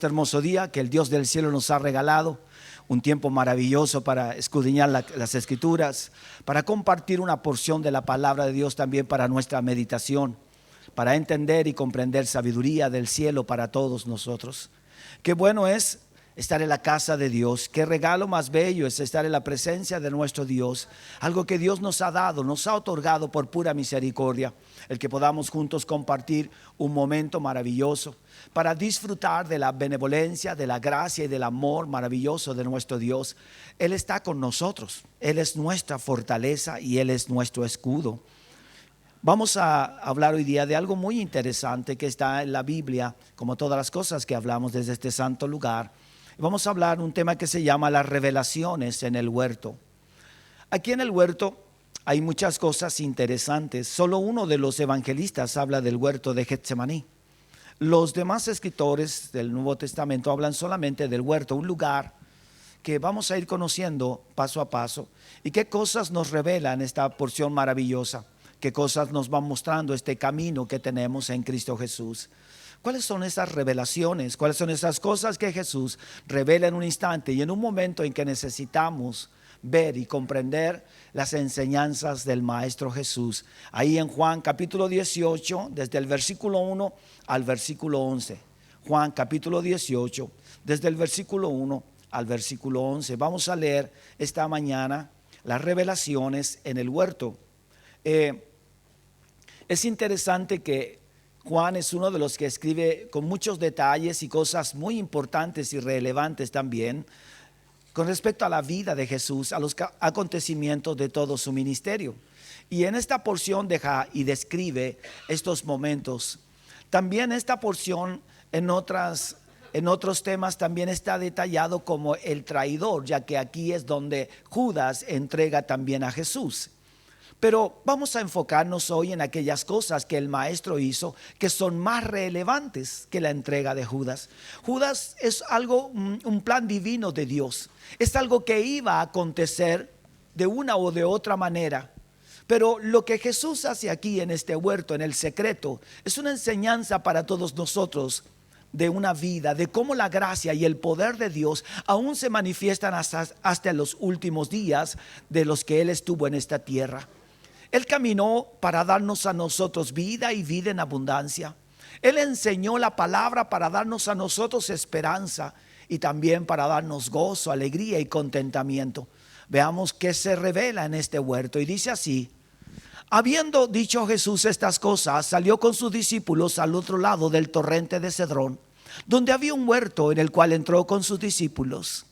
Este hermoso día que el Dios del cielo nos ha regalado, un tiempo maravilloso para escudriñar las escrituras, para compartir una porción de la palabra de Dios también para nuestra meditación, para entender y comprender sabiduría del cielo para todos nosotros. Qué bueno es estar en la casa de Dios, qué regalo más bello es estar en la presencia de nuestro Dios, algo que Dios nos ha dado, nos ha otorgado por pura misericordia, el que podamos juntos compartir un momento maravilloso para disfrutar de la benevolencia, de la gracia y del amor maravilloso de nuestro Dios. Él está con nosotros, Él es nuestra fortaleza y Él es nuestro escudo. Vamos a hablar hoy día de algo muy interesante que está en la Biblia, como todas las cosas que hablamos desde este santo lugar. Vamos a hablar de un tema que se llama las revelaciones en el huerto. Aquí en el huerto hay muchas cosas interesantes. Solo uno de los evangelistas habla del huerto de Getsemaní. Los demás escritores del Nuevo Testamento hablan solamente del huerto, un lugar que vamos a ir conociendo paso a paso. ¿Y qué cosas nos revelan esta porción maravillosa? ¿Qué cosas nos va mostrando este camino que tenemos en Cristo Jesús? ¿Cuáles son esas revelaciones? ¿Cuáles son esas cosas que Jesús revela en un instante y en un momento en que necesitamos ver y comprender las enseñanzas del Maestro Jesús? Ahí en Juan capítulo 18, desde el versículo 1 al versículo 11. Juan capítulo 18, desde el versículo 1 al versículo 11. Vamos a leer esta mañana las revelaciones en el huerto. Es interesante que Juan es uno de los que escribe con muchos detalles y cosas muy importantes y relevantes también con respecto a la vida de Jesús, a los acontecimientos de todo su ministerio. Y en esta porción deja y describe estos momentos. También esta porción en otros temas también está detallado como el traidor, ya que aquí es donde Judas entrega también a Jesús. Pero vamos a enfocarnos hoy en aquellas cosas que el maestro hizo que son más relevantes que la entrega de Judas. Judas es algo, un plan divino de Dios. Es algo que iba a acontecer de una o de otra manera. Pero lo que Jesús hace aquí en este huerto, en el secreto, es una enseñanza para todos nosotros de una vida, de cómo la gracia y el poder de Dios aún se manifiestan hasta los últimos días de los que Él estuvo en esta tierra. Él caminó para darnos a nosotros vida y vida en abundancia. Él enseñó la palabra para darnos a nosotros esperanza y también para darnos gozo, alegría y contentamiento. Veamos qué se revela en este huerto. Y dice así: habiendo dicho Jesús estas cosas, salió con sus discípulos al otro lado del torrente de Cedrón, donde había un huerto en el cual entró con sus discípulos.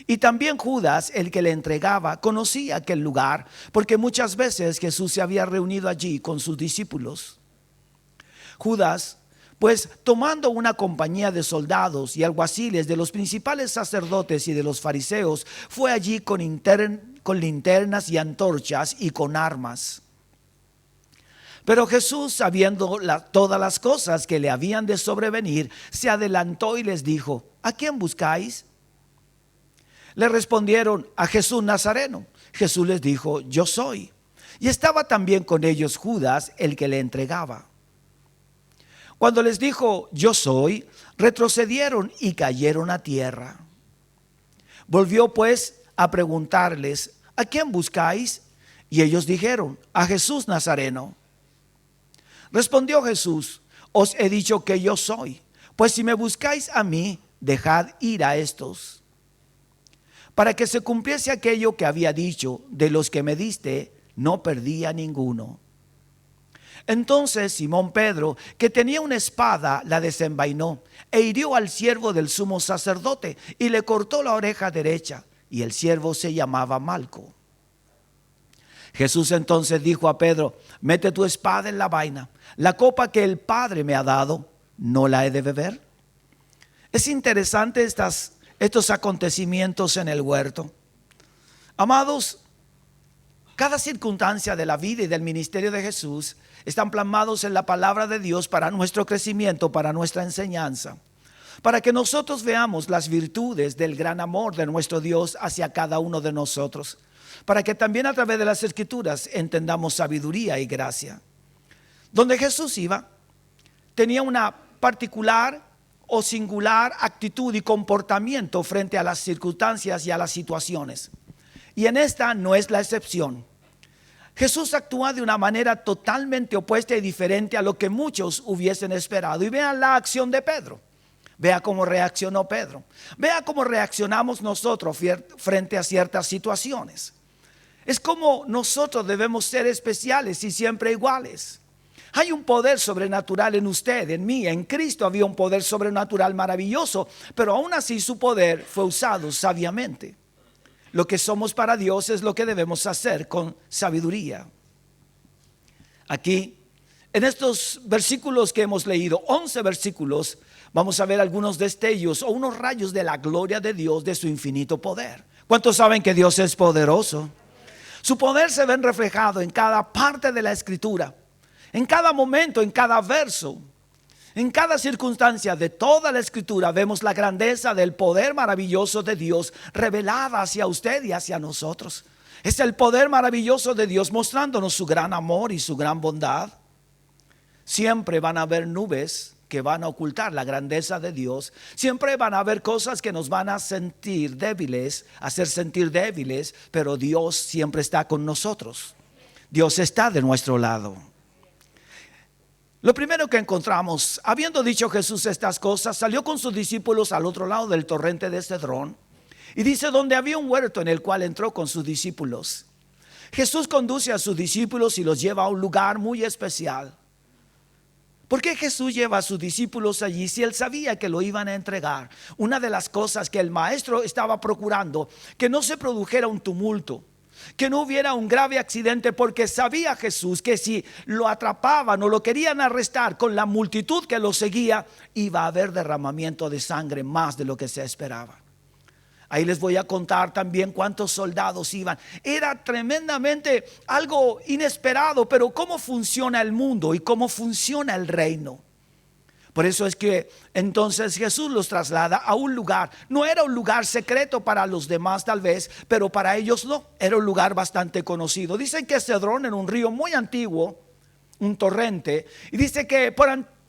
Y también Judas, el que le entregaba, conocía aquel lugar, porque muchas veces Jesús se había reunido allí con sus discípulos. Judas, pues tomando una compañía de soldados y alguaciles de los principales sacerdotes y de los fariseos, fue allí con linternas y antorchas y con armas. Pero Jesús, sabiendo todas las cosas que le habían de sobrevenir, se adelantó y les dijo: ¿a quién buscáis? Le respondieron: a Jesús Nazareno. Jesús les dijo: yo soy. Y estaba también con ellos Judas, el que le entregaba. Cuando les dijo: yo soy, retrocedieron y cayeron a tierra. Volvió pues a preguntarles: ¿a quién buscáis? Y ellos dijeron: a Jesús Nazareno. Respondió Jesús: os he dicho que yo soy. Pues si me buscáis a mí, dejad ir a estos. Para que se cumpliese aquello que había dicho: de los que me diste, no perdí a ninguno. Entonces Simón Pedro, que tenía una espada, la desenvainó e hirió al siervo del sumo sacerdote y le cortó la oreja derecha, y el siervo se llamaba Malco. Jesús entonces dijo a Pedro: mete tu espada en la vaina. La copa que el Padre me ha dado, ¿no la he de beber? Es interesante estos acontecimientos en el huerto. Amados, cada circunstancia de la vida y del ministerio de Jesús están plasmados en la palabra de Dios para nuestro crecimiento, para nuestra enseñanza, para que nosotros veamos las virtudes del gran amor de nuestro Dios hacia cada uno de nosotros, para que también a través de las Escrituras entendamos sabiduría y gracia. Donde Jesús iba, tenía una particular o singular actitud y comportamiento frente a las circunstancias y a las situaciones. Y en esta no es la excepción. Jesús actúa de una manera totalmente opuesta y diferente a lo que muchos hubiesen esperado. Y vean la acción de Pedro. Vea cómo reaccionó Pedro. Vea cómo reaccionamos nosotros frente a ciertas situaciones. Es como nosotros debemos ser especiales y siempre iguales. Hay un poder sobrenatural en usted, en mí, en Cristo había un poder sobrenatural maravilloso, pero aún así su poder fue usado sabiamente. Lo que somos para Dios es lo que debemos hacer con sabiduría. Aquí, en estos versículos que hemos leído, 11 versículos, vamos a ver algunos destellos o unos rayos de la gloria de Dios, de su infinito poder. ¿Cuántos saben que Dios es poderoso? Su poder se ve reflejado en cada parte de la Escritura, en cada momento, en cada verso. En cada circunstancia de toda la Escritura vemos la grandeza del poder maravilloso de Dios revelada hacia usted y hacia nosotros. Es el poder maravilloso de Dios mostrándonos su gran amor y su gran bondad. Siempre van a haber nubes que van a ocultar la grandeza de Dios. Siempre van a haber cosas que nos van a sentir débiles, hacer sentir débiles, pero Dios siempre está con nosotros. Dios está de nuestro lado. Lo primero que encontramos, habiendo dicho Jesús estas cosas, salió con sus discípulos al otro lado del torrente de Cedrón. Y dice, donde había un huerto en el cual entró con sus discípulos. Jesús conduce a sus discípulos y los lleva a un lugar muy especial. ¿Por qué Jesús lleva a sus discípulos allí si él sabía que lo iban a entregar? Una de las cosas que el maestro estaba procurando, que no se produjera un tumulto, que no hubiera un grave accidente, porque sabía Jesús que si lo atrapaban o lo querían arrestar con la multitud que lo seguía, iba a haber derramamiento de sangre más de lo que se esperaba. Ahí les voy a contar también cuántos soldados iban. Era tremendamente algo inesperado, pero cómo funciona el mundo y cómo funciona el reino. Por eso es que entonces Jesús los traslada a un lugar. No era un lugar secreto para los demás tal vez, pero para ellos no. Era un lugar bastante conocido. Dicen que Cedrón era un río muy antiguo, un torrente. Y dice que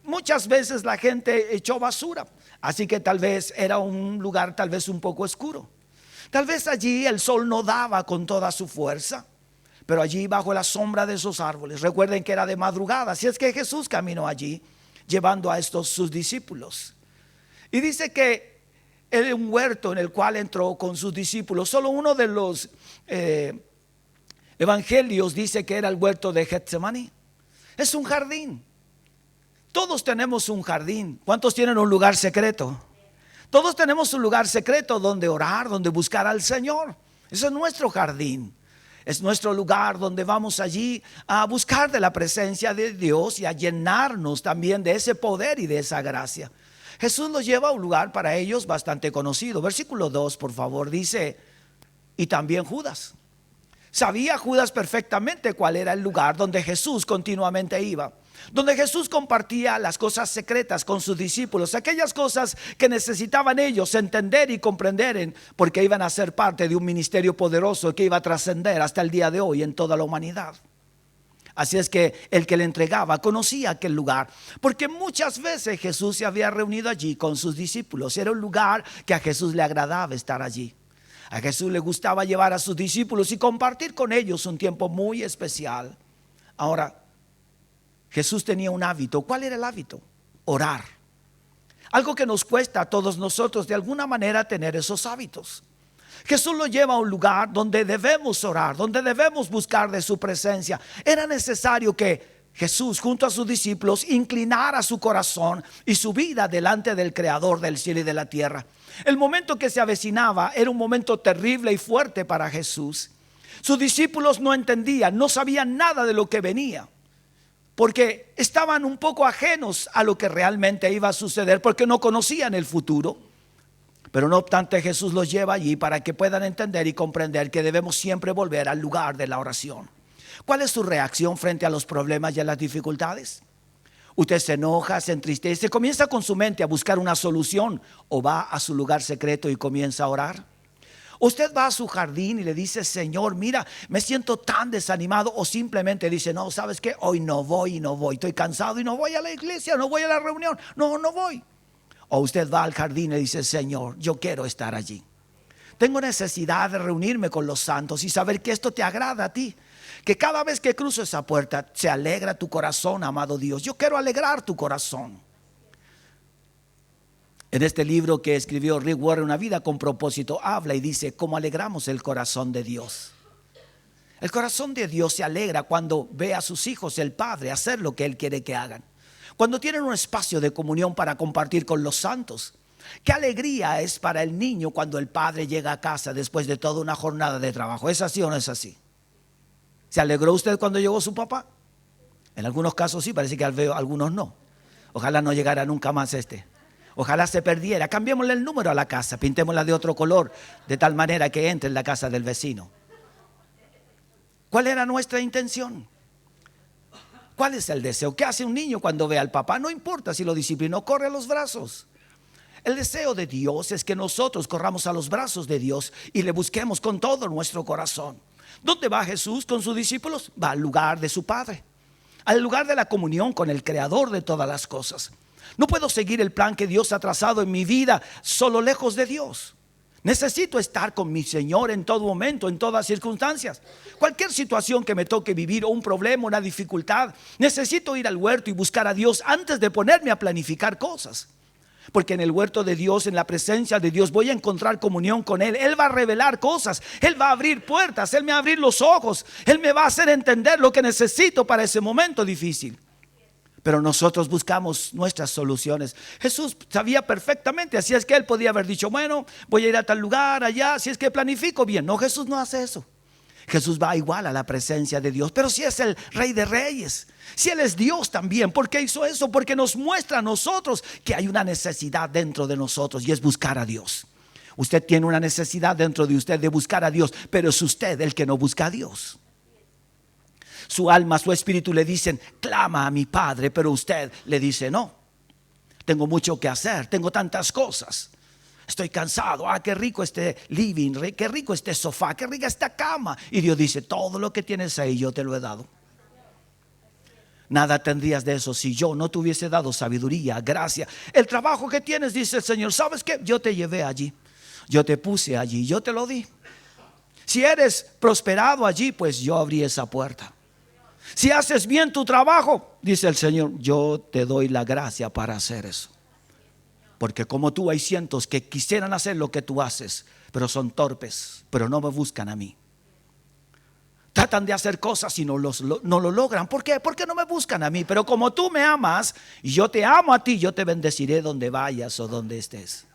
muchas veces la gente echó basura. Así que tal vez era un lugar tal vez un poco oscuro. Tal vez allí el sol no daba con toda su fuerza. Pero allí bajo la sombra de esos árboles, recuerden que era de madrugada. Así es que Jesús caminó allí, llevando a estos sus discípulos. Y dice que era un huerto en el cual entró con sus discípulos. Solo uno de los evangelios dice que era el huerto de Getsemaní. Es un jardín. Todos tenemos un jardín. ¿Cuántos tienen un lugar secreto? Todos tenemos un lugar secreto donde orar, donde buscar al Señor. Ese es nuestro jardín. Es nuestro lugar donde vamos allí a buscar de la presencia de Dios y a llenarnos también de ese poder y de esa gracia. Jesús los lleva a un lugar para ellos bastante conocido. Versículo 2, por favor, dice, y también Judas. Sabía Judas perfectamente cuál era el lugar donde Jesús continuamente iba, donde Jesús compartía las cosas secretas con sus discípulos, aquellas cosas que necesitaban ellos entender y comprender, porque iban a ser parte de un ministerio poderoso que iba a trascender hasta el día de hoy en toda la humanidad. Así es que el que le entregaba conocía aquel lugar, porque muchas veces Jesús se había reunido allí con sus discípulos. Era un lugar que a Jesús le agradaba estar allí. A Jesús le gustaba llevar a sus discípulos y compartir con ellos un tiempo muy especial. Ahora, Jesús tenía un hábito. ¿Cuál era el hábito? Orar. Algo que nos cuesta a todos nosotros de alguna manera tener esos hábitos. Jesús lo lleva a un lugar donde debemos orar, donde debemos buscar de su presencia. Era necesario que Jesús junto a sus discípulos inclinara su corazón y su vida delante del Creador del cielo y de la tierra. El momento que se avecinaba era un momento terrible y fuerte para Jesús. Sus discípulos no entendían, no sabían nada de lo que venía, porque estaban un poco ajenos a lo que realmente iba a suceder, porque no conocían el futuro. Pero no obstante, Jesús los lleva allí para que puedan entender y comprender que debemos siempre volver al lugar de la oración. ¿Cuál es su reacción frente a los problemas y a las dificultades? Usted se enoja, se entristece, comienza con su mente a buscar una solución, o va a su lugar secreto y comienza a orar. Usted va a su jardín y le dice, Señor, mira, me siento tan desanimado, o simplemente dice, no, ¿sabes qué? Hoy no voy, estoy cansado y no voy a la iglesia, no voy a la reunión, no voy. O usted va al jardín y dice, Señor, yo quiero estar allí. Tengo necesidad de reunirme con los santos y saber que esto te agrada a ti. Que cada vez que cruzo esa puerta se alegra tu corazón, amado Dios. Yo quiero alegrar tu corazón. En este libro que escribió Rick Warren, Una vida con propósito, habla y dice cómo alegramos el corazón de Dios. El corazón de Dios se alegra cuando ve a sus hijos, el Padre, hacer lo que Él quiere que hagan. Cuando tienen un espacio de comunión para compartir con los santos. Qué alegría es para el niño cuando el padre llega a casa después de toda una jornada de trabajo. ¿Es así o no es así? ¿Se alegró usted cuando llegó su papá? En algunos casos sí, parece que algunos no. Ojalá no llegara nunca más este. Ojalá se perdiera. Cambiémosle el número a la casa, pintémosla de otro color, de tal manera que entre en la casa del vecino. ¿Cuál era nuestra intención? ¿Cuál es el deseo? ¿Qué hace un niño cuando ve al papá? No importa si lo disciplinó, corre a los brazos. El deseo de Dios es que nosotros corramos a los brazos de Dios y le busquemos con todo nuestro corazón. ¿Dónde va Jesús con sus discípulos? Va al lugar de su Padre, al lugar de la comunión con el Creador de todas las cosas. No puedo seguir el plan que Dios ha trazado en mi vida solo lejos de Dios. Necesito estar con mi Señor en todo momento, en todas circunstancias. Cualquier situación que me toque vivir, o un problema, una dificultad, necesito ir al huerto y buscar a Dios antes de ponerme a planificar cosas. Porque en el huerto de Dios, en la presencia de Dios, voy a encontrar comunión con Él. Él va a revelar cosas, Él va a abrir puertas, Él me va a abrir los ojos, Él me va a hacer entender lo que necesito para ese momento difícil. Pero nosotros buscamos nuestras soluciones. Jesús sabía perfectamente, así es que Él podía haber dicho, bueno, voy a ir a tal lugar, allá, si es que planifico bien. No, Jesús no hace eso. Jesús va igual a la presencia de Dios. Pero si es el Rey de Reyes, si Él es Dios también, ¿por qué hizo eso? Porque nos muestra a nosotros que hay una necesidad dentro de nosotros y es buscar a Dios. Usted tiene una necesidad dentro de usted de buscar a Dios, pero es usted el que no busca a Dios. Su alma, su espíritu le dicen, clama a mi Padre, pero usted le dice, no, tengo mucho que hacer, tengo tantas cosas. Estoy cansado, qué rico este living, qué rico este sofá, qué rica esta cama. Y Dios dice, todo lo que tienes ahí yo te lo he dado. Nada tendrías de eso si yo no te hubiese dado sabiduría, gracia. El trabajo que tienes, dice el Señor, ¿sabes qué? Yo te llevé allí, yo te puse allí, yo te lo di. Si eres prosperado allí, pues yo abrí esa puerta. Si haces bien tu trabajo, dice el Señor, yo te doy la gracia para hacer eso. Porque como tú hay cientos que quisieran hacer lo que tú haces, pero son torpes, pero no me buscan a mí. Tratan de hacer cosas y no lo logran. ¿Por qué? Porque no me buscan a mí. Pero como tú me amas y yo te amo a ti, yo te bendeciré donde vayas o donde estés.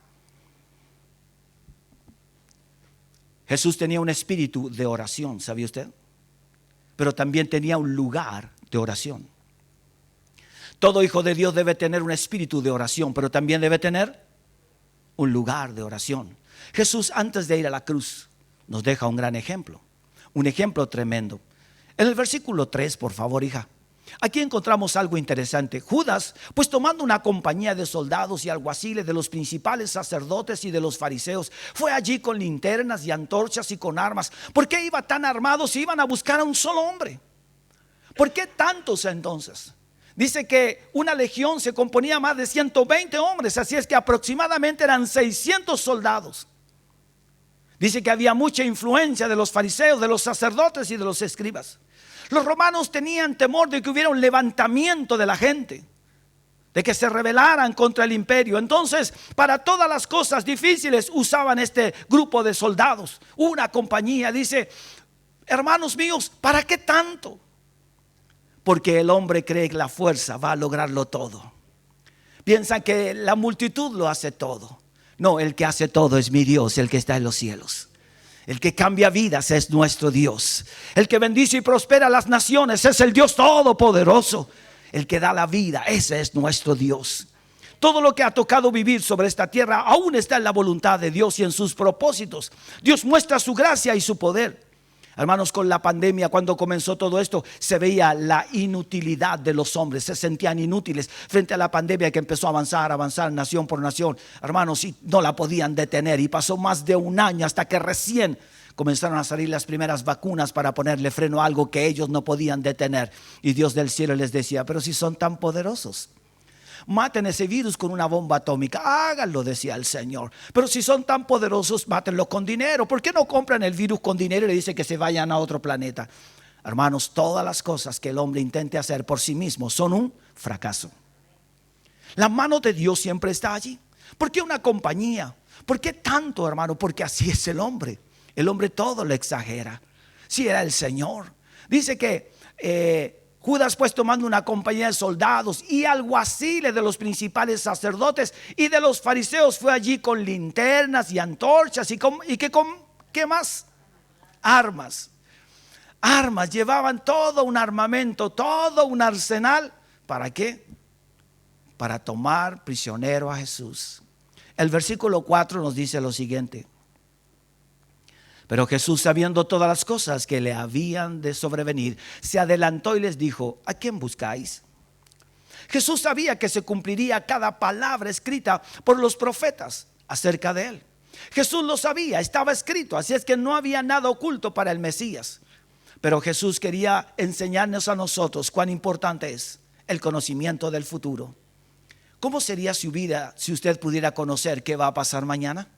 Jesús tenía un espíritu de oración, ¿sabía usted? Pero también tenía un lugar de oración. Todo hijo de Dios debe tener un espíritu de oración, pero también debe tener un lugar de oración. Jesús, antes de ir a la cruz, nos deja un gran ejemplo, un ejemplo tremendo. En el versículo 3, por favor, hija, aquí encontramos algo interesante. Judas, pues tomando una compañía de soldados y alguaciles de los principales sacerdotes y de los fariseos, fue allí con linternas y antorchas y con armas. ¿Por qué iba tan armado si iban a buscar a un solo hombre? ¿Por qué tantos entonces? Dice que una legión se componía más de 120 hombres, así es que aproximadamente eran 600 soldados. Dice que había mucha influencia de los fariseos, de los sacerdotes y de los escribas. Los romanos tenían temor de que hubiera un levantamiento de la gente, de que se rebelaran contra el imperio. Entonces, para todas las cosas difíciles usaban este grupo de soldados, una compañía. Dice, hermanos míos, ¿para qué tanto? Porque el hombre cree que la fuerza va a lograrlo todo. Piensan que la multitud lo hace todo. No, el que hace todo es mi Dios, el que está en los cielos. El que cambia vidas es nuestro Dios. El que bendice y prospera a las naciones es el Dios todopoderoso. El que da la vida, ese es nuestro Dios. Todo lo que ha tocado vivir sobre esta tierra aún está en la voluntad de Dios y en sus propósitos. Dios muestra su gracia y su poder. Hermanos, con la pandemia, cuando comenzó todo esto, se veía la inutilidad de los hombres. Se sentían inútiles frente a la pandemia que empezó a avanzar nación por nación. Hermanos, y no la podían detener. Y pasó más de un año hasta que recién comenzaron a salir las primeras vacunas para ponerle freno a algo que ellos no podían detener. Y Dios del cielo les decía, pero si son tan poderosos, maten ese virus con una bomba atómica. Háganlo, decía el Señor. Pero si son tan poderosos, mátenlo con dinero. ¿Por qué no compran el virus con dinero y le dicen que se vayan a otro planeta? Hermanos, todas las cosas que el hombre intente hacer por sí mismo son un fracaso. La mano de Dios siempre está allí. ¿Por qué una compañía? ¿Por qué tanto, hermano? Porque así es el hombre. El hombre todo lo exagera. Si era el Señor. Dice que Judas pues tomando una compañía de soldados y alguaciles de los principales sacerdotes y de los fariseos fue allí con linternas y antorchas ¿qué más? Armas. Armas, llevaban todo un armamento, todo un arsenal. ¿Para qué? Para tomar prisionero a Jesús. El versículo 4 nos dice lo siguiente: pero Jesús, sabiendo todas las cosas que le habían de sobrevenir, se adelantó y les dijo: ¿a quién buscáis? Jesús sabía que se cumpliría cada palabra escrita por los profetas acerca de él. Jesús lo sabía, estaba escrito, así es que no había nada oculto para el Mesías. Pero Jesús quería enseñarnos a nosotros cuán importante es el conocimiento del futuro. ¿Cómo sería su vida si usted pudiera conocer qué va a pasar mañana?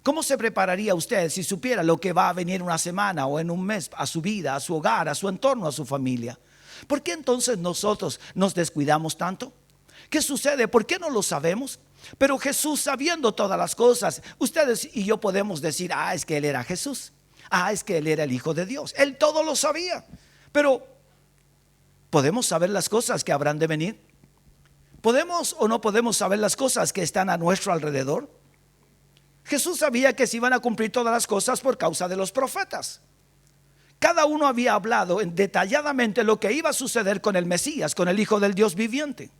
¿Cómo se prepararía usted si supiera lo que va a venir una semana o en un mes a su vida, a su hogar, a su entorno, a su familia? ¿Por qué entonces nosotros nos descuidamos tanto? ¿Qué sucede? ¿Por qué no lo sabemos? Pero Jesús, sabiendo todas las cosas, ustedes y yo podemos decir: es que Él era Jesús. Es que Él era el Hijo de Dios. Él todo lo sabía. Pero ¿podemos saber las cosas que habrán de venir? ¿Podemos o no podemos saber las cosas que están a nuestro alrededor? Jesús sabía que se iban a cumplir todas las cosas por causa de los profetas. Cada uno había hablado detalladamente lo que iba a suceder con el Mesías, con el Hijo del Dios viviente.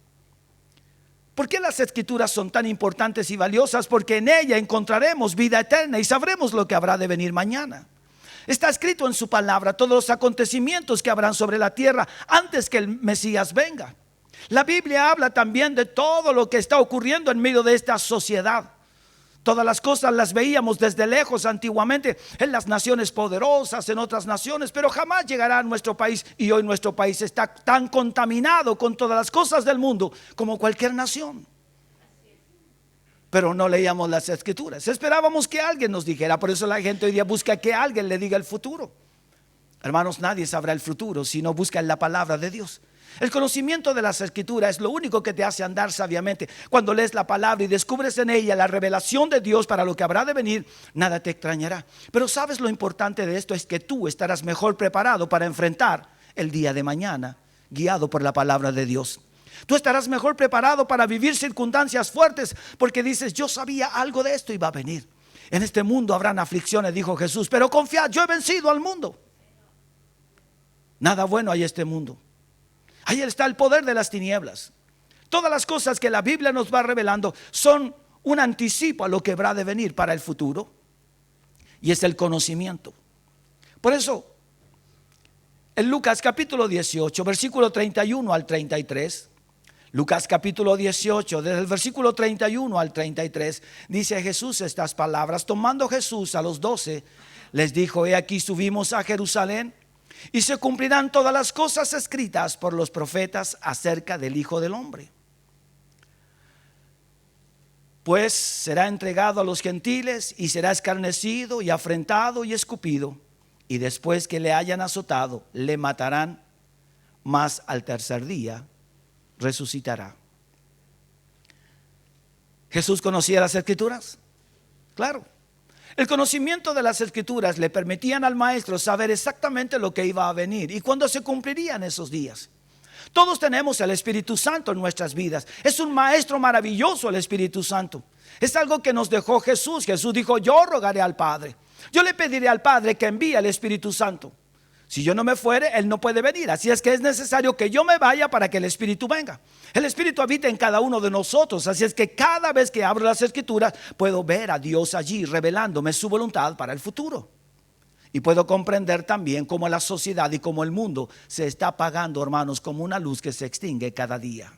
¿Por qué las escrituras son tan importantes y valiosas? Porque en ella encontraremos vida eterna y sabremos lo que habrá de venir mañana. Está escrito en su palabra todos los acontecimientos que habrán sobre la tierra antes que el Mesías venga. La Biblia habla también de todo lo que está ocurriendo en medio de esta sociedad. Todas las cosas las veíamos desde lejos antiguamente en las naciones poderosas, en otras naciones, pero jamás llegará a nuestro país. Y hoy nuestro país está tan contaminado con todas las cosas del mundo como cualquier nación. Pero no leíamos las escrituras. Esperábamos que alguien nos dijera. Por eso la gente hoy día busca que alguien le diga el futuro. Hermanos, nadie sabrá el futuro si no busca en la palabra de Dios. El conocimiento de las escrituras es lo único que te hace andar sabiamente. Cuando lees la palabra y descubres en ella la revelación de Dios para lo que habrá de venir, nada te extrañará. Pero sabes, lo importante de esto es que tú estarás mejor preparado para enfrentar el día de mañana, guiado por la palabra de Dios. Tú estarás mejor preparado para vivir circunstancias fuertes, porque dices: yo sabía algo de esto iba a venir. En este mundo habrán aflicciones, dijo Jesús, pero confiad, yo he vencido al mundo. Nada bueno hay en este mundo. Ahí está el poder de las tinieblas. Todas las cosas que la Biblia nos va revelando son un anticipo a lo que habrá de venir para el futuro, y es el conocimiento. Por eso, en Lucas capítulo 18, versículo 31 al 33, Lucas capítulo 18, desde el versículo 31 al 33, dice Jesús estas palabras: tomando Jesús a los 12, les dijo: he aquí subimos a Jerusalén, y se cumplirán todas las cosas escritas por los profetas acerca del Hijo del Hombre. Pues será entregado a los gentiles y será escarnecido y afrentado y escupido, y después que le hayan azotado, le matarán, mas al tercer día resucitará. ¿Jesús conocía las escrituras? Claro. El conocimiento de las escrituras le permitían al maestro saber exactamente lo que iba a venir y cuándo se cumplirían esos días. Todos tenemos el Espíritu Santo en nuestras vidas. Es un maestro maravilloso el Espíritu Santo. Es algo que nos dejó Jesús. Jesús dijo: yo rogaré al Padre, yo le pediré al Padre que envíe al Espíritu Santo. Si yo no me fuere, Él no puede venir. Así es que es necesario que yo me vaya para que el Espíritu venga. El Espíritu habita en cada uno de nosotros. Así es que cada vez que abro las Escrituras, puedo ver a Dios allí revelándome su voluntad para el futuro. Y puedo comprender también cómo la sociedad y cómo el mundo se está apagando, hermanos, como una luz que se extingue cada día.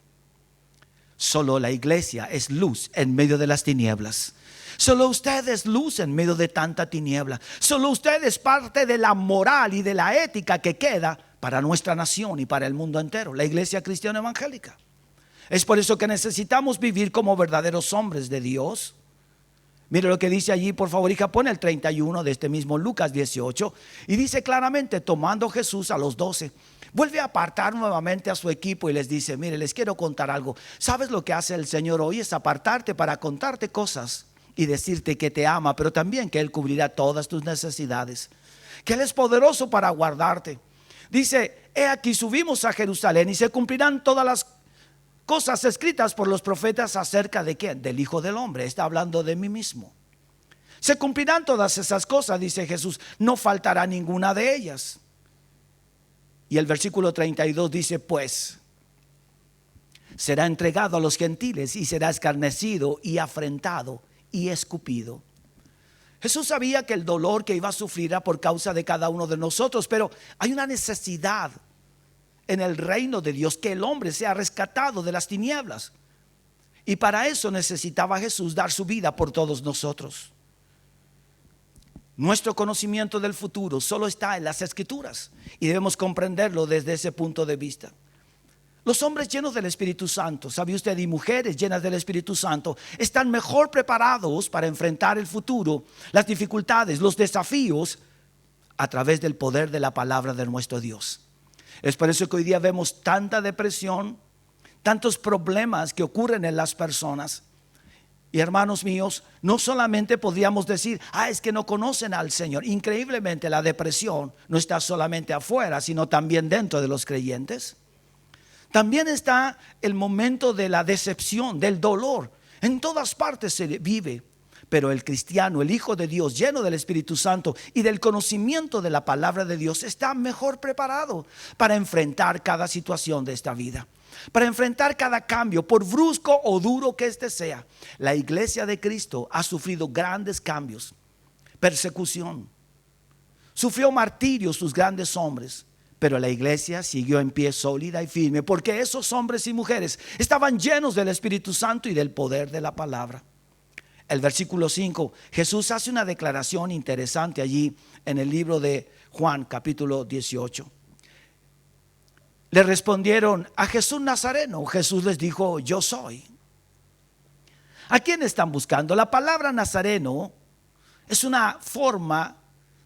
Solo la iglesia es luz en medio de las tinieblas. Solo usted es luz en medio de tanta tiniebla. Solo usted es parte de la moral y de la ética que queda para nuestra nación y para el mundo entero, la iglesia cristiana evangélica. Es por eso que necesitamos vivir como verdaderos hombres de Dios. Mire lo que dice allí, por favor, hija, pone el 31 de este mismo Lucas 18. Y dice claramente, tomando Jesús a los 12, vuelve a apartar nuevamente a su equipo y les dice: mire, les quiero contar algo. ¿Sabes lo que hace el Señor hoy? Es apartarte para contarte cosas y decirte que te ama, pero también que Él cubrirá todas tus necesidades, que Él es poderoso para guardarte. Dice: he aquí, subimos a Jerusalén y se cumplirán todas las cosas escritas por los profetas acerca de ¿quién? Del Hijo del Hombre. Está hablando de mí mismo. Se cumplirán todas esas cosas, dice Jesús, no faltará ninguna de ellas. Y el versículo 32 dice: pues será entregado a los gentiles y será escarnecido y afrentado y escupido. Jesús sabía que el dolor que iba a sufrir era por causa de cada uno de nosotros, pero hay una necesidad en el reino de Dios, que el hombre sea rescatado de las tinieblas. Y para eso necesitaba Jesús dar su vida por todos nosotros. Nuestro conocimiento del futuro solo está en las Escrituras y debemos comprenderlo desde ese punto de vista. Los hombres llenos del Espíritu Santo, ¿sabe usted? Y mujeres llenas del Espíritu Santo están mejor preparados para enfrentar el futuro, las dificultades, los desafíos, a través del poder de la palabra de nuestro Dios. Es por eso que hoy día vemos tanta depresión, tantos problemas que ocurren en las personas. Y hermanos míos, no solamente podríamos decir: es que no conocen al Señor. Increíblemente, la depresión no está solamente afuera, sino también dentro de los creyentes. También está el momento de la decepción, del dolor. En todas partes se vive. Pero el cristiano, el Hijo de Dios, lleno del Espíritu Santo y del conocimiento de la palabra de Dios, está mejor preparado para enfrentar cada situación de esta vida, para enfrentar cada cambio, por brusco o duro que éste sea. La iglesia de Cristo ha sufrido grandes cambios, persecución, sufrió martirio sus grandes hombres, pero la iglesia siguió en pie sólida y firme, porque esos hombres y mujeres estaban llenos del Espíritu Santo y del poder de la palabra. El versículo 5, Jesús hace una declaración interesante allí en el libro de Juan, capítulo 18. Le respondieron: a Jesús Nazareno. Jesús les dijo: yo soy. ¿A quién están buscando? La palabra Nazareno es una forma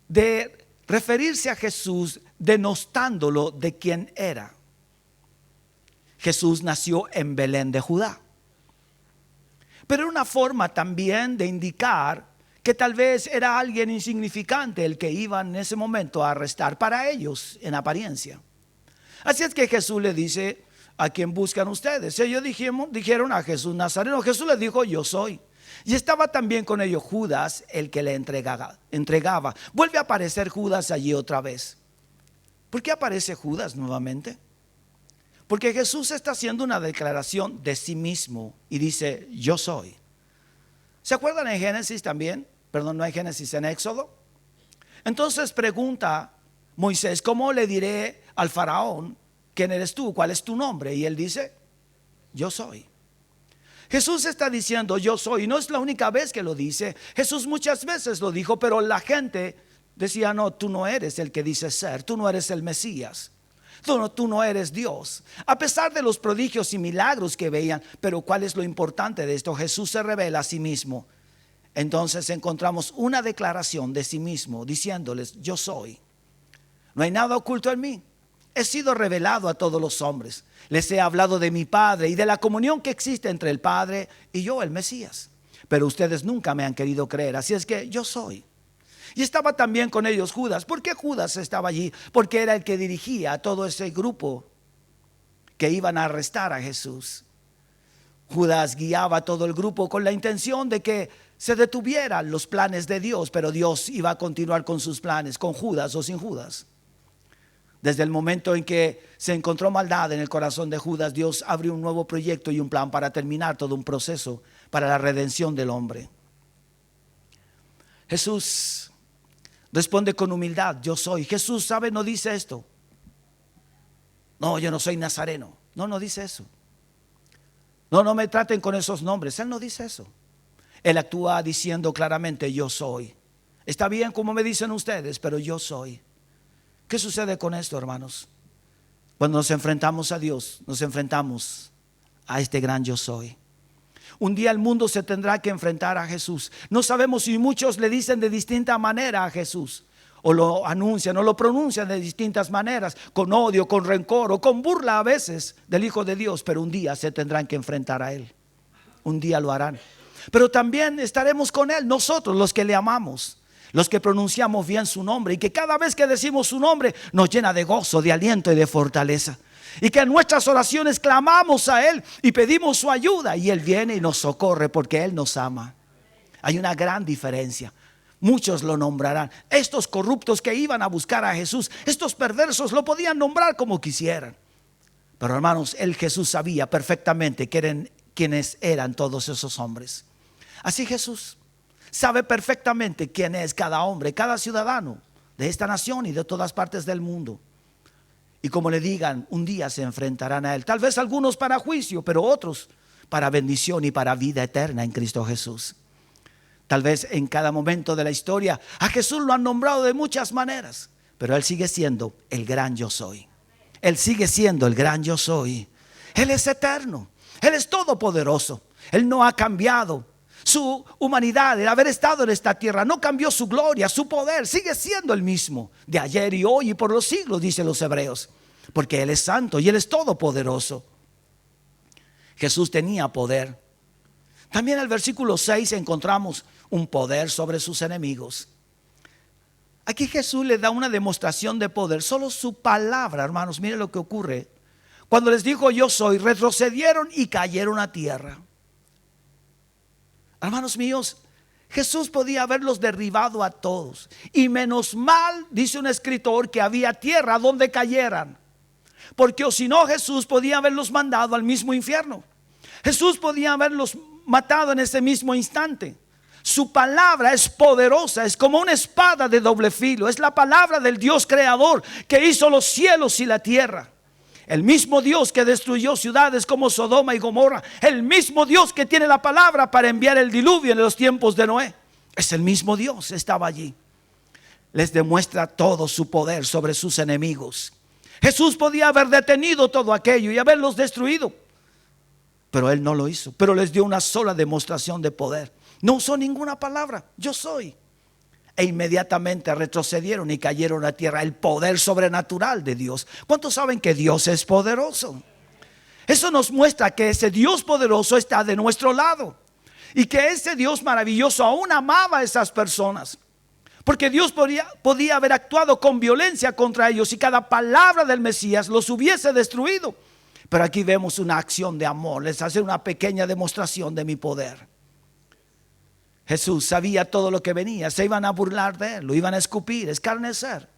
de referirse a Jesús denostándolo de quién era. Jesús nació en Belén de Judá, pero era una forma también de indicar que tal vez era alguien insignificante el que iban en ese momento a arrestar para ellos en apariencia. Así es que Jesús le dice: ¿a quién buscan ustedes? Ellos dijeron: a Jesús Nazareno. Jesús les dijo: yo soy. Y estaba también con ellos Judas, el que le entregaba. Vuelve a aparecer Judas allí otra vez. ¿Por qué aparece Judas nuevamente? Porque Jesús está haciendo una declaración de sí mismo y dice: yo soy. ¿Se acuerdan en Génesis también? Perdón, no hay Génesis, en Éxodo. Entonces pregunta Moisés: ¿cómo le diré al faraón quién eres tú? ¿Cuál es tu nombre? Y él dice: yo soy. Jesús está diciendo: yo soy. Y no es la única vez que lo dice. Jesús muchas veces lo dijo, pero la gente decía: no, tú no eres el que dices ser. Tú no eres el Mesías. Tú no eres Dios. A pesar de los prodigios y milagros que veían. Pero ¿cuál es lo importante de esto? Jesús se revela a sí mismo. Entonces encontramos una declaración de sí mismo diciéndoles: yo soy. No hay nada oculto en mí. He sido revelado a todos los hombres. Les he hablado de mi Padre y de la comunión que existe entre el Padre y yo, el Mesías. Pero ustedes nunca me han querido creer. Así es que yo soy. Y estaba también con ellos Judas. ¿Por qué Judas estaba allí? Porque era el que dirigía a todo ese grupo que iban a arrestar a Jesús. Judas guiaba a todo el grupo con la intención de que se detuvieran los planes de Dios, pero Dios iba a continuar con sus planes, con Judas o sin Judas. Desde el momento en que se encontró maldad en el corazón de Judas, Dios abrió un nuevo proyecto y un plan para terminar todo un proceso para la redención del hombre. Jesús responde con humildad: yo soy. Jesús, ¿sabe? No dice esto: no, yo no soy nazareno. No dice eso. No me traten con esos nombres. Él no dice eso. Él actúa diciendo claramente: yo soy. Está bien como me dicen ustedes, pero yo soy. ¿Qué sucede con esto, hermanos? Cuando nos enfrentamos a Dios, nos enfrentamos a este gran yo soy. Un día el mundo se tendrá que enfrentar a Jesús. No sabemos si muchos le dicen de distinta manera a Jesús, o lo anuncian o lo pronuncian de distintas maneras, con odio, con rencor o con burla a veces del Hijo de Dios, pero un día se tendrán que enfrentar a Él. Un día lo harán. Pero también estaremos con Él, nosotros los que le amamos, los que pronunciamos bien su nombre, y que cada vez que decimos su nombre nos llena de gozo, de aliento y de fortaleza. Y que en nuestras oraciones clamamos a Él y pedimos su ayuda, y Él viene y nos socorre porque Él nos ama. Hay una gran diferencia. Muchos lo nombrarán. Estos corruptos que iban a buscar a Jesús, estos perversos, lo podían nombrar como quisieran. Pero hermanos, Jesús sabía perfectamente quiénes eran todos esos hombres. Así Jesús sabe perfectamente quién es cada hombre, cada ciudadano de esta nación y de todas partes del mundo. Y como le digan, un día se enfrentarán a Él. Tal vez algunos para juicio, pero otros para bendición y para vida eterna en Cristo Jesús. Tal vez en cada momento de la historia a Jesús lo han nombrado de muchas maneras, pero Él sigue siendo el gran yo soy. Él sigue siendo el gran yo soy. Él es eterno, Él es todopoderoso. Él no ha cambiado. Su humanidad, el haber estado en esta tierra, no cambió su gloria, su poder. Sigue siendo el mismo de ayer y hoy y por los siglos, dicen los hebreos. Porque Él es santo y Él es todopoderoso. Jesús tenía poder. También en el versículo 6 encontramos un poder sobre sus enemigos. Aquí Jesús le da una demostración de poder. Solo su palabra, hermanos, miren lo que ocurre. Cuando les dijo yo soy, retrocedieron y cayeron a tierra. Hermanos míos, Jesús podía haberlos derribado a todos. Y menos mal, dice un escritor, que había tierra donde cayeran. Porque o si no, Jesús podía haberlos mandado al mismo infierno. Jesús podía haberlos matado en ese mismo instante. Su palabra es poderosa, es como una espada de doble filo. Es la palabra del Dios creador que hizo los cielos y la tierra. El mismo Dios que destruyó ciudades como Sodoma y Gomorra. El mismo Dios que tiene la palabra para enviar el diluvio en los tiempos de Noé. Es el mismo Dios, estaba allí. Les demuestra todo su poder sobre sus enemigos. Jesús podía haber detenido todo aquello y haberlos destruido, pero Él no lo hizo. Pero les dio una sola demostración de poder. No usó ninguna palabra, yo soy. E inmediatamente retrocedieron y cayeron a tierra. El poder sobrenatural de Dios. ¿Cuántos saben que Dios es poderoso? Eso nos muestra que ese Dios poderoso está de nuestro lado. Y que ese Dios maravilloso aún amaba a esas personas. Porque Dios podía haber actuado con violencia contra ellos y cada palabra del Mesías los hubiese destruido. Pero aquí vemos una acción de amor. Les hace una pequeña demostración de mi poder. Jesús sabía todo lo que venía. Se iban a burlar de Él, lo iban a escupir, escarnecer.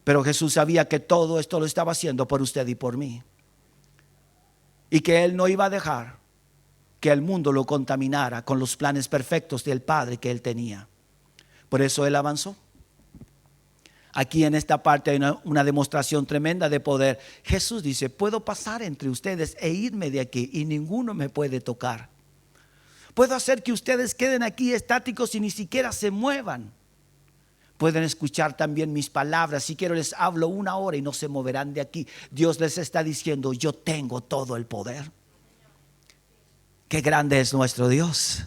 Pero Jesús sabía que todo esto lo estaba haciendo por usted y por mí. Y que Él no iba a dejar que el mundo lo contaminara con los planes perfectos del Padre que Él tenía. Por eso Él avanzó. Aquí en esta parte hay una demostración tremenda de poder. Jesús dice, puedo pasar entre ustedes e irme de aquí y ninguno me puede tocar. Puedo hacer que ustedes queden aquí estáticos y ni siquiera se muevan. Pueden escuchar también mis palabras. Si quiero les hablo 1 hora y no se moverán de aquí. Dios les está diciendo, yo tengo todo el poder. Qué grande es nuestro Dios.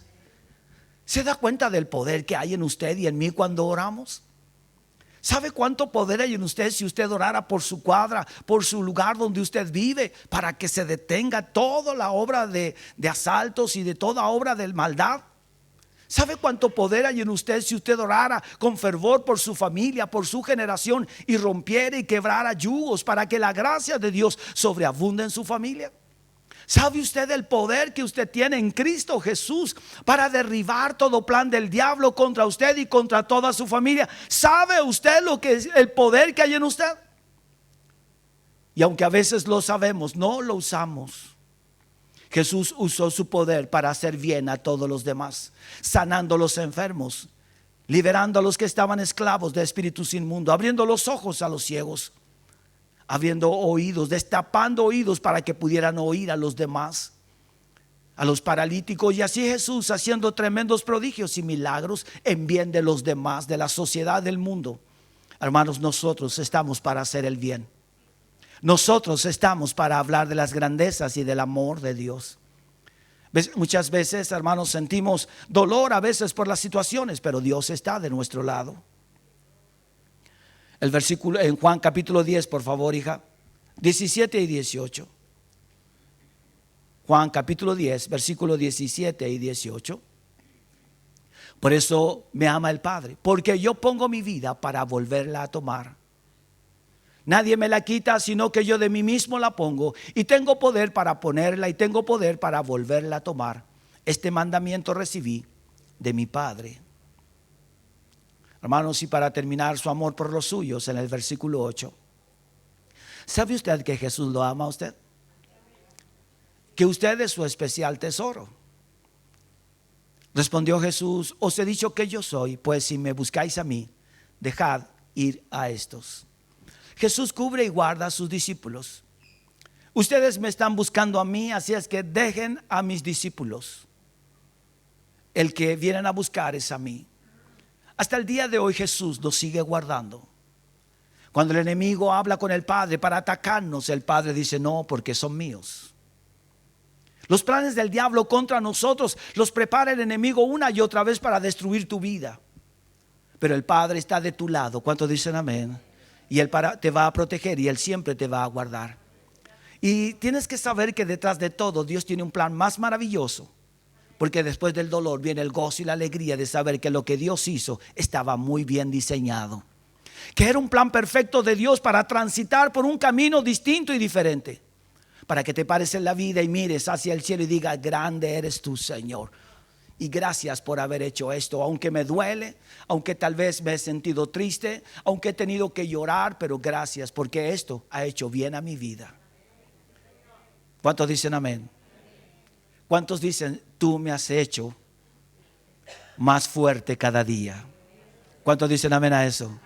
¿Se da cuenta del poder que hay en usted y en mí cuando oramos? ¿Sabe cuánto poder hay en usted si usted orara por su cuadra, por su lugar donde usted vive, para que se detenga toda la obra de asaltos y de toda obra de maldad? ¿Sabe cuánto poder hay en usted si usted orara con fervor por su familia, por su generación y rompiera y quebrara yugos para que la gracia de Dios sobreabunde en su familia? ¿Sabe usted el poder que usted tiene en Cristo Jesús para derribar todo plan del diablo contra usted y contra toda su familia? ¿Sabe usted lo que es el poder que hay en usted? Y aunque a veces lo sabemos, no lo usamos. Jesús usó su poder para hacer bien a todos los demás, sanando a los enfermos, liberando a los que estaban esclavos de espíritus inmundos, abriendo los ojos a los ciegos, abriendo oídos, destapando oídos para que pudieran oír a los demás, a los paralíticos. Y así Jesús haciendo tremendos prodigios y milagros en bien de los demás, de la sociedad del mundo. Hermanos, nosotros estamos para hacer el bien. Nosotros estamos para hablar de las grandezas y del amor de Dios. Muchas veces, hermanos, sentimos dolor a veces por las situaciones, pero Dios está de nuestro lado. El versículo en Juan capítulo 10, por favor, hija, 17 y 18. Juan capítulo 10, versículo 17 y 18. Por eso me ama el Padre, porque yo pongo mi vida para volverla a tomar. Nadie me la quita, sino que yo de mí mismo la pongo, y tengo poder para ponerla y tengo poder para volverla a tomar. Este mandamiento recibí de mi Padre. Hermanos, y para terminar, su amor por los suyos en el versículo 8. ¿Sabe usted que Jesús lo ama a usted? Que usted es su especial tesoro. Respondió Jesús: os he dicho que yo soy, pues si me buscáis a mí, dejad ir a estos. Jesús cubre y guarda a sus discípulos. Ustedes me están buscando a mí, así es que dejen a mis discípulos. El que vienen a buscar es a mí. Hasta el día de hoy Jesús nos sigue guardando. Cuando el enemigo habla con el Padre para atacarnos, el Padre dice: no, porque son míos. Los planes del diablo contra nosotros los prepara el enemigo una y otra vez para destruir tu vida. Pero el Padre está de tu lado. ¿Cuántos dicen amén? Y Él te va a proteger y Él siempre te va a guardar. Y tienes que saber que detrás de todo Dios tiene un plan más maravilloso. Porque después del dolor viene el gozo y la alegría de saber que lo que Dios hizo estaba muy bien diseñado. Que era un plan perfecto de Dios para transitar por un camino distinto y diferente. Para que te pares en la vida y mires hacia el cielo y digas: grande eres tú, Señor. Y gracias por haber hecho esto, aunque me duele, aunque tal vez me he sentido triste, aunque he tenido que llorar, pero gracias porque esto ha hecho bien a mi vida. ¿Cuántos dicen amén? ¿Cuántos dicen: tú me has hecho más fuerte cada día? ¿Cuántos dicen amén a eso?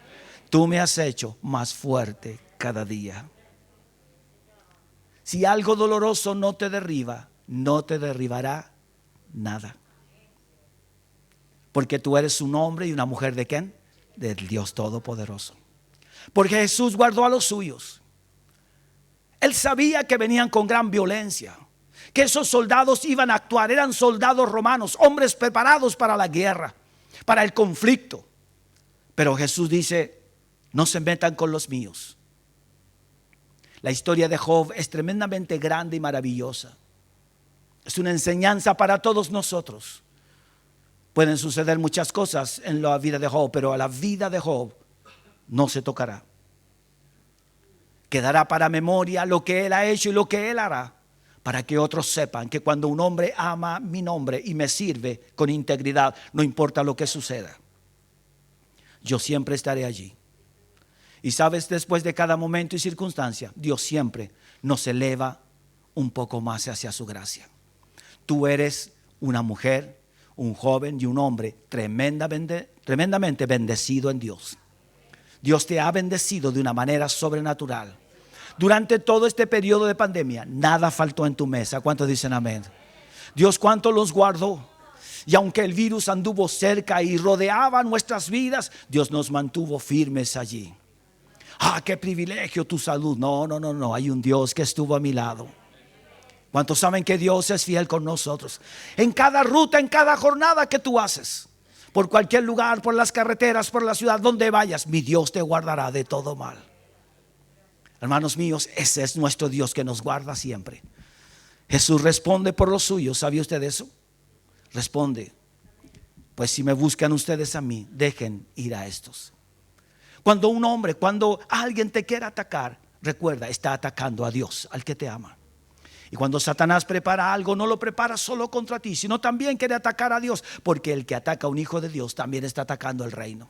Tú me has hecho más fuerte cada día. Si algo doloroso no te derriba, no te derribará nada. Porque tú eres un hombre y una mujer ¿de quién? Del Dios Todopoderoso. Porque Jesús guardó a los suyos. Él sabía que venían con gran violencia, que esos soldados iban a actuar, eran soldados romanos, hombres preparados para la guerra, para el conflicto. Pero Jesús dice: no se metan con los míos. La historia de Job es tremendamente grande y maravillosa. Es una enseñanza para todos nosotros. Pueden suceder muchas cosas en la vida de Job, pero a la vida de Job no se tocará. Quedará para memoria lo que él ha hecho y lo que él hará, para que otros sepan que cuando un hombre ama mi nombre y me sirve con integridad, no importa lo que suceda, yo siempre estaré allí. Y sabes, después de cada momento y circunstancia, Dios siempre nos eleva un poco más hacia su gracia. Tú eres una mujer, un joven y un hombre tremendamente bendecido en Dios. Dios te ha bendecido de una manera sobrenatural. Durante todo este periodo de pandemia, nada faltó en tu mesa. ¿Cuántos dicen amén? Dios cuánto los guardó. Y aunque el virus anduvo cerca y rodeaba nuestras vidas, Dios nos mantuvo firmes allí. Qué privilegio tu salud. No, hay un Dios que estuvo a mi lado. ¿Cuántos saben que Dios es fiel con nosotros? En cada ruta, en cada jornada que tú haces, por cualquier lugar, por las carreteras, por la ciudad, donde vayas, mi Dios te guardará de todo mal. Hermanos míos, ese es nuestro Dios que nos guarda siempre. Jesús responde por los suyos. ¿Sabía usted eso? Responde: pues si me buscan ustedes a mí, dejen ir a estos. Cuando alguien te quiera atacar, recuerda, está atacando a Dios, al que te ama. Y cuando Satanás prepara algo, no lo prepara solo contra ti, sino también quiere atacar a Dios, porque el que ataca a un hijo de Dios también está atacando el reino.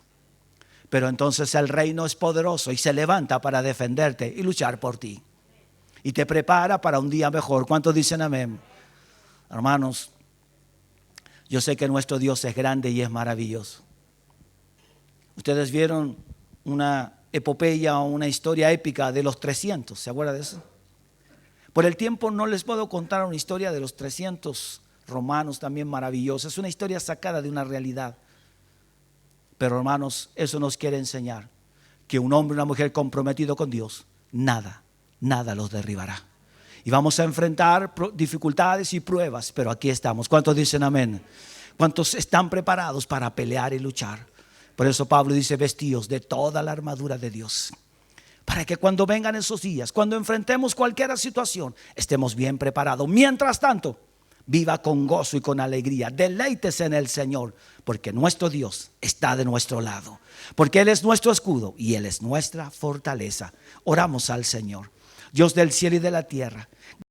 Pero entonces el reino es poderoso y se levanta para defenderte y luchar por ti. Y te prepara para un día mejor. ¿Cuántos dicen amén? Hermanos, yo sé que nuestro Dios es grande y es maravilloso. Ustedes vieron una epopeya o una historia épica de los 300, ¿se acuerdan de eso? Por el tiempo no les puedo contar una historia de los 300 romanos también maravillosa. Es una historia sacada de una realidad. Pero hermanos, eso nos quiere enseñar que un hombre y una mujer comprometido con Dios, nada nada los derribará. Y vamos a enfrentar dificultades y pruebas, pero aquí estamos. ¿Cuántos dicen amén? ¿Cuántos están preparados para pelear y luchar? Por eso Pablo dice: vestíos de toda la armadura de Dios, para que cuando vengan esos días, cuando enfrentemos cualquier situación, estemos bien preparados. Mientras tanto, viva con gozo y con alegría, deleítese en el Señor, porque nuestro Dios está de nuestro lado, porque Él es nuestro escudo y Él es nuestra fortaleza. Oramos al Señor. Dios del cielo y de la tierra,